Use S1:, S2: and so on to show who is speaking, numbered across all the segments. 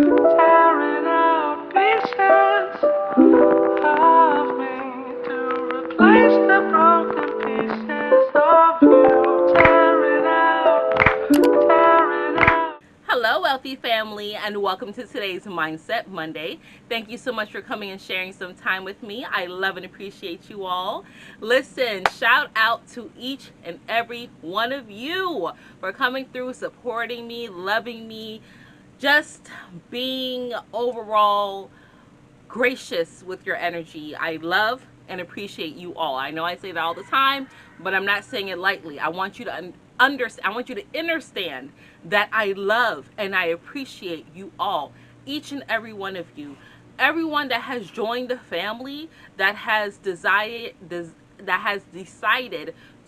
S1: Tearing out pieces of me to replace the broken pieces of you. Tearing out.
S2: Hello, wealthy family, and welcome to today's Mindset Monday. Thank you so much for coming and sharing some time with me. I love and appreciate you all. Listen, shout out to each and every one of you for coming through, supporting me, loving me, just being overall gracious with your energy. I love and appreciate you all. I know I say that all the time, but I'm not saying it lightly. I want you to understand. I want you to understand that I love and I appreciate you all, each and every one of you. Everyone that has joined the family, that has decided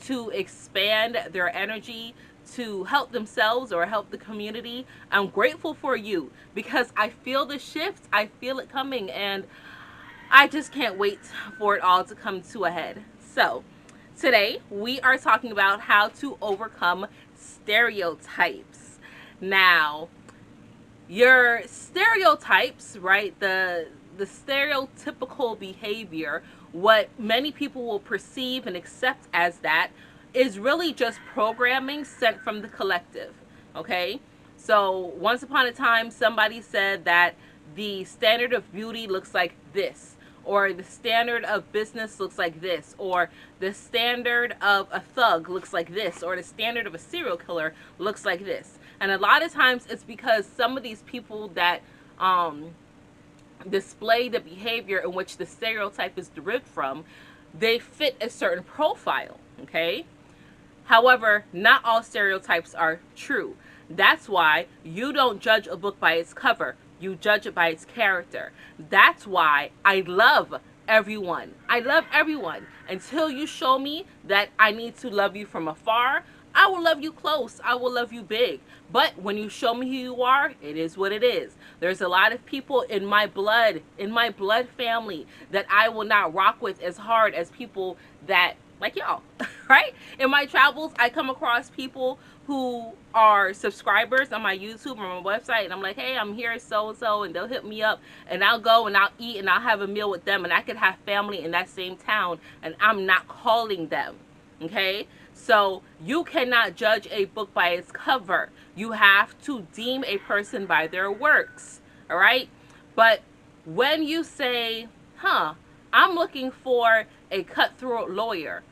S2: to expand their energy to help themselves or help the community. I'm grateful for you because I feel the shift. I feel it coming, and I just can't wait for it all to come to a head. So, today we are talking about how to overcome stereotypes. Now, your stereotypes, right? The stereotypical behavior, what many people will perceive and accept as that, is really just programming sent from the collective. Okay? So, once upon a time somebody said that the standard of beauty looks like this, or the standard of business looks like this, or the standard of a thug looks like this, or the standard of a serial killer looks like this. And a lot of times it's because some of these people that display the behavior in which the stereotype is derived from, they fit a certain profile. Okay? However, not all stereotypes are true. That's why you don't judge a book by its cover. You judge it by its character. That's why I love everyone. I love everyone until you show me that I need to love you from afar. I will love you close. I will love you big. But when you show me who you are, it is what it is. There's a lot of people in my blood family, that I will not rock with as hard as people that like y'all, right? In my travels, I come across people who are subscribers on my YouTube or my website, and I'm like, hey, I'm here, so and so, and they'll hit me up, and I'll go and I'll eat and I'll have a meal with them, and I could have family in that same town, and I'm not calling them. Okay? So you cannot judge a book by its cover. You have to deem a person by their works. All right? But when you say, I'm looking for a cutthroat lawyer,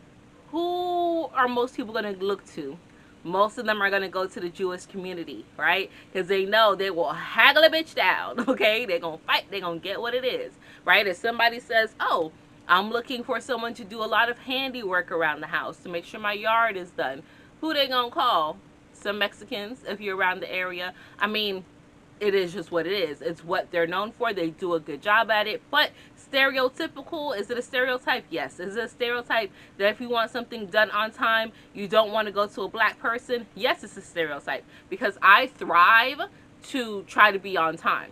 S2: who are most people going to look to? Most of them are going to go to the Jewish community, right? Because they know they will haggle a bitch down, okay? They're going to fight. They're going to get what it is, right? If somebody says, oh, I'm looking for someone to do a lot of handiwork around the house to make sure my yard is done, who they going to call? Some Mexicans, if you're around the area. I mean, it is just what it is. It's what they're known for. They do a good job at it. But stereotypical, is it a stereotype? Yes. Is it a stereotype that if you want something done on time, you don't want to go to a black person? Yes, it's a stereotype. Because I thrive to try to be on time.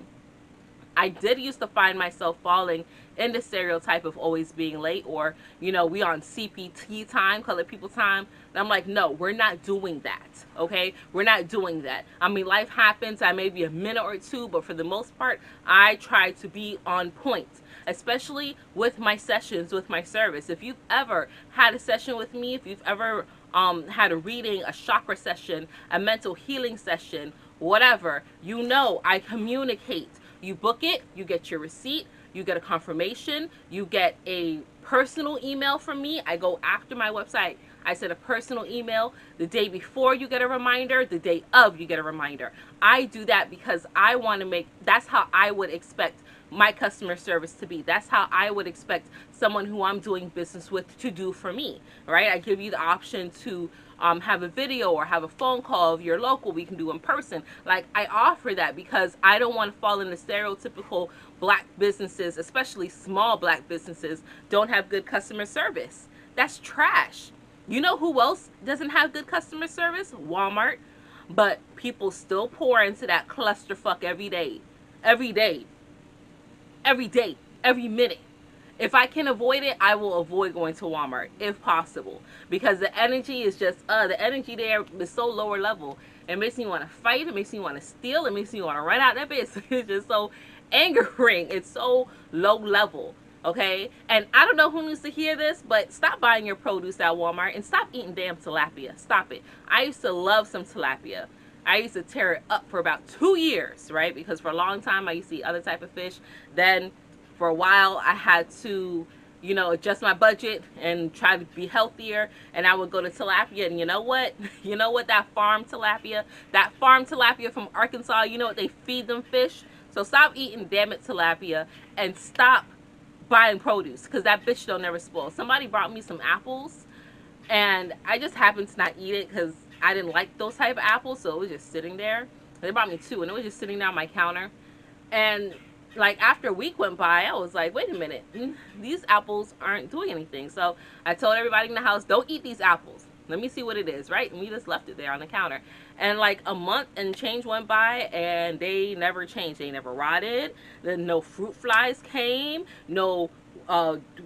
S2: I did used to find myself falling in the stereotype of always being late, or, we on CPT time, colored people time. And I'm like, no, we're not doing that. Okay? We're not doing that. I mean, life happens. I may be a minute or two, but for the most part, I try to be on point, especially with my sessions, with my service. If you've ever had a session with me, if you've ever had a reading, a chakra session, a mental healing session, whatever, I communicate. You book it, you get your receipt, you get a confirmation, you get a personal email from me. I go after my website. I send a personal email the day before, you get a reminder, the day of, you get a reminder. I do that because I want to that's how I would expect my customer service to be. That's how I would expect someone who I'm doing business with to do for me, right? I give you the option to have a video or have a phone call if you're local. We can do in person. Like, I offer that because I don't want to fall into stereotypical black businesses, especially small black businesses, don't have good customer service. That's trash. You know who else doesn't have good customer service? Walmart. But people still pour into that clusterfuck every day. Every day. Every day. Every minute. If I can avoid it, I will avoid going to Walmart if possible, because the energy is just the energy there is so lower level. It makes me want to fight. It makes me want to steal. It makes me want to run out that bitch. It's just so angering. It's so low level. Okay? And I don't know who needs to hear this, but stop buying your produce at Walmart and stop eating damn tilapia. Stop it. I used to love some tilapia. I used to tear it up for about 2 years, right? Because for a long time I used to eat other type of fish. Then for a while I had to, adjust my budget and try to be healthier. And I would go to tilapia, and you know what? You know what? That farm tilapia from Arkansas, you know what they feed them fish? So stop eating damn it tilapia and stop buying produce, because that bitch don't never spoil. Somebody brought me some apples, and I just happened to not eat it because I didn't like those type of apples, so it was just sitting there. They brought me two, and it was just sitting there on my counter. And like after a week went by, I was like, wait a minute, these apples aren't doing anything. So I told everybody in the house, don't eat these apples. Let me see what it is, right? And we just left it there on the counter. And like a month and change went by, and they never changed. They never rotted. Then no fruit flies came. No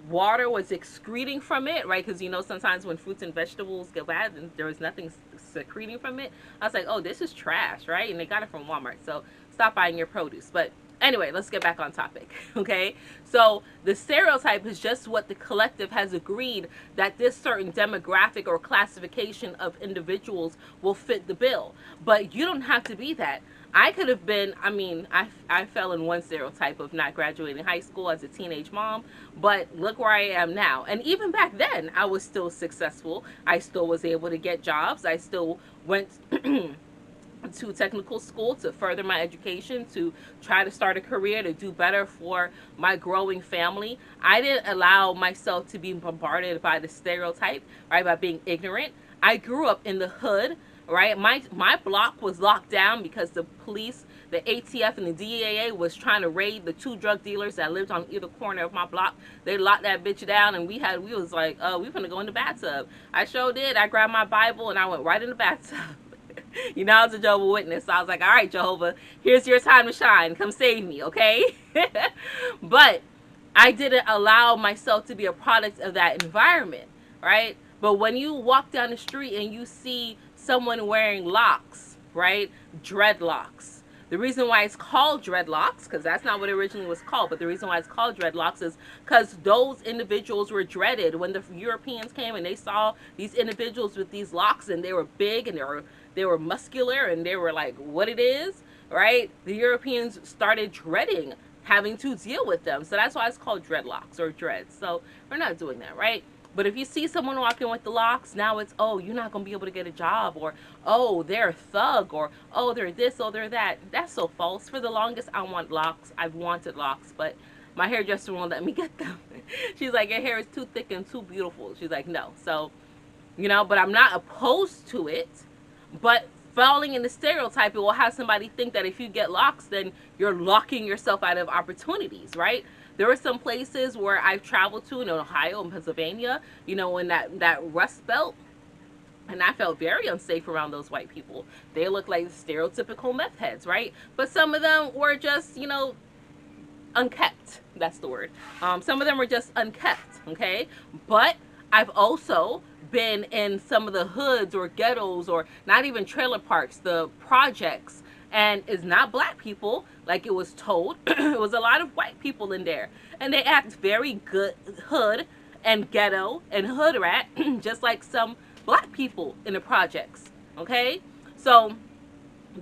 S2: water was excreting from it, right? Because sometimes when fruits and vegetables get bad, and there was nothing secreting from it. I was like, oh, this is trash, right? And they got it from Walmart. So stop buying your produce. But anyway, let's get back on topic. Okay, so the stereotype is just what the collective has agreed that this certain demographic or classification of individuals will fit the bill. But you don't have to be that. I could have been, I fell in one stereotype of not graduating high school as a teenage mom, but look where I am now. And even back then, I was still successful. I still was able to get jobs. I still went to technical school to further my education, to try to start a career, to do better for my growing family. I didn't allow myself to be bombarded by the stereotype, right, by being ignorant. I grew up in the hood, right? My block was locked down because the police, the ATF, and the DEA was trying to raid the two drug dealers that lived on either corner of my block. They locked that bitch down, and we was like, oh, we're gonna go in the bathtub. I sure did. I grabbed my Bible and I went right in the bathtub. I was a Jehovah's Witness. So I was like, all right, Jehovah, here's your time to shine. Come save me, okay? But I didn't allow myself to be a product of that environment, right? But when you walk down the street and you see someone wearing locks, right? Dreadlocks. The reason why it's called dreadlocks, because that's not what it originally was called, but the reason why it's called dreadlocks is because those individuals were dreaded when the Europeans came and they saw these individuals with these locks, and they were big and they were muscular, and they were like, what it is, right? The Europeans started dreading having to deal with them. So that's why it's called dreadlocks or dreads. So we're not doing that, right? But if you see someone walking with the locks, now it's, oh, you're not going to be able to get a job, or, oh, they're a thug, or, oh, they're this, oh, they're that. That's so false. For the longest, I want locks. I've wanted locks, but my hairdresser won't let me get them. She's like, your hair is too thick and too beautiful. She's like, no. So, but I'm not opposed to it. But falling in the stereotype, it will have somebody think that if you get locks, then you're locking yourself out of opportunities, right? There were some places where I've traveled to in Ohio and Pennsylvania, in that Rust Belt, and I felt very unsafe around those white people. They look like stereotypical meth heads, right? But some of them were just, unkept. That's the word. Some of them were just unkept, okay? But I've also been in some of the hoods or ghettos, or not even trailer parks, the projects, and it's not black people like it was told. It was a lot of white people in there, and they act very good hood and ghetto and hood rat just like some black people in the projects, okay? So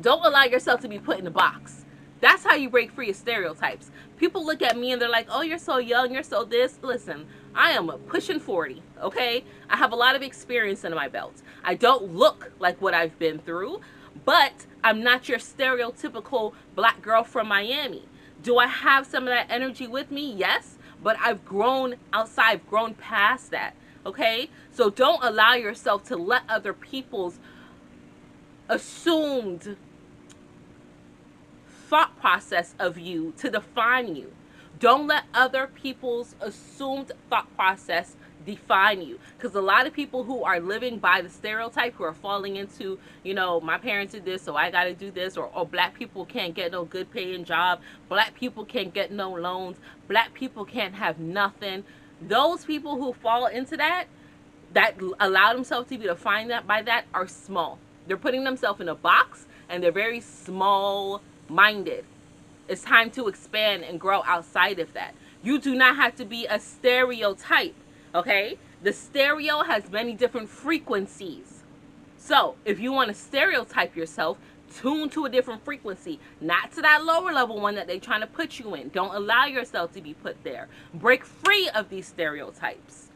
S2: don't allow yourself to be put in a box. That's how you break free of stereotypes. People look at me and they're like, oh, you're so young, you're so this. Listen, I am pushing 40, okay? I have a lot of experience under my belt. I don't look like what I've been through, but I'm not your stereotypical black girl from Miami. Do I have some of that energy with me? Yes, but I've grown outside, I've grown past that, okay? So don't allow yourself to let other people's assumed thought process of you to define you. Don't let other people's assumed thought process define you, because a lot of people who are living by the stereotype, who are falling into, my parents did this, so I got to do this, or black people can't get no good paying job, black people can't get no loans, black people can't have nothing. Those people who fall into that allow themselves to be defined by that are small. They're putting themselves in a box, and they're very small minded. It's time to expand and grow outside of that. You do not have to be a stereotype, okay? The stereo has many different frequencies. So, if you want to stereotype yourself, tune to a different frequency, not to that lower level one that they're trying to put you in. Don't allow yourself to be put there. Break free of these stereotypes.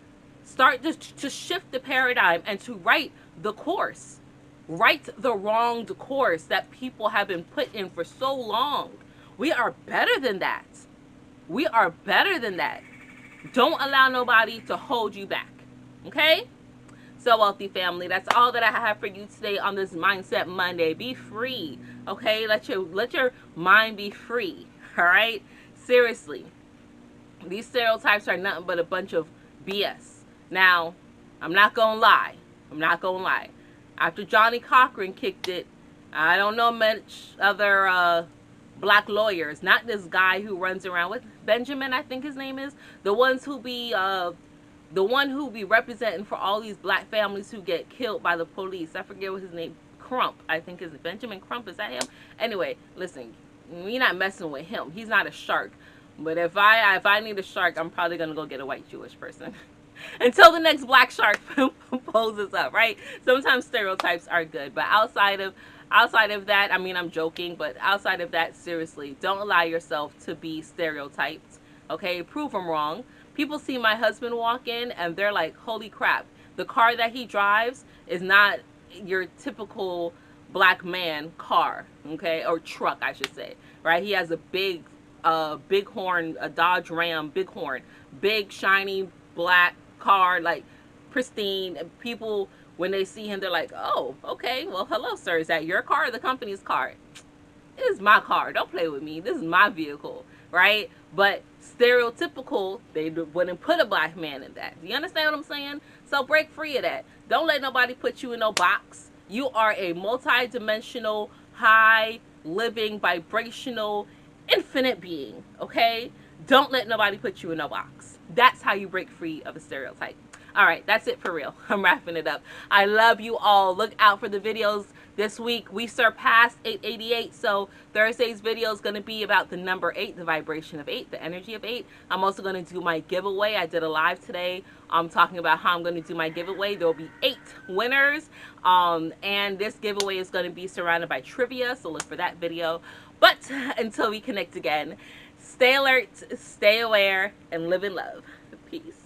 S2: Start to shift the paradigm and to write the course. Write the wronged course that people have been put in for so long. We are better than that. We are better than that. Don't allow nobody to hold you back. Okay? So, wealthy family, that's all that I have for you today on this Mindset Monday. Be free. Okay? Let your mind be free. All right? Seriously. These stereotypes are nothing but a bunch of BS. Now, I'm not gonna lie. After Johnny Cochran kicked it, I don't know much other black lawyers. Not this guy who runs around with Benjamin, I think his name is. The one who be representing for all these black families who get killed by the police. I forget what his name. Crump, I think is Benjamin Crump. Is that him? Anyway, listen, we're not messing with him. He's not a shark. But if I need a shark, I'm probably gonna go get a white Jewish person. Until the next black shark poses up, right? Sometimes stereotypes are good, but outside of that, I mean, I'm joking, but outside of that, seriously, don't allow yourself to be stereotyped. Okay, prove them wrong. People see my husband walk in and they're like, holy crap, the car that he drives is not your typical black man car, okay, or truck, I should say, right? He has a big horn, a Dodge Ram Bighorn, big shiny black car, like pristine. People, when they see him, they're like, oh, okay, well, hello, sir, is that your car or the company's car? This is my car. Don't play with me. This is my vehicle, right? But stereotypical, they wouldn't put a black man in that. Do you understand what I'm saying? So break free of that. Don't let nobody put you in no box. You are a multi-dimensional, high living, vibrational, infinite being, okay? Don't let nobody put you in no box. That's how you break free of a stereotype. All right, that's it for real. I'm wrapping it up. I love you all. Look out for the videos this week. We surpassed 888, so Thursday's video is going to be about the number 8, the vibration of 8, the energy of 8. I'm also going to do my giveaway. I did a live today talking about how I'm going to do my giveaway. There will be 8 winners, and this giveaway is going to be surrounded by trivia, so look for that video. But until we connect again, stay alert, stay aware, and live in love. Peace.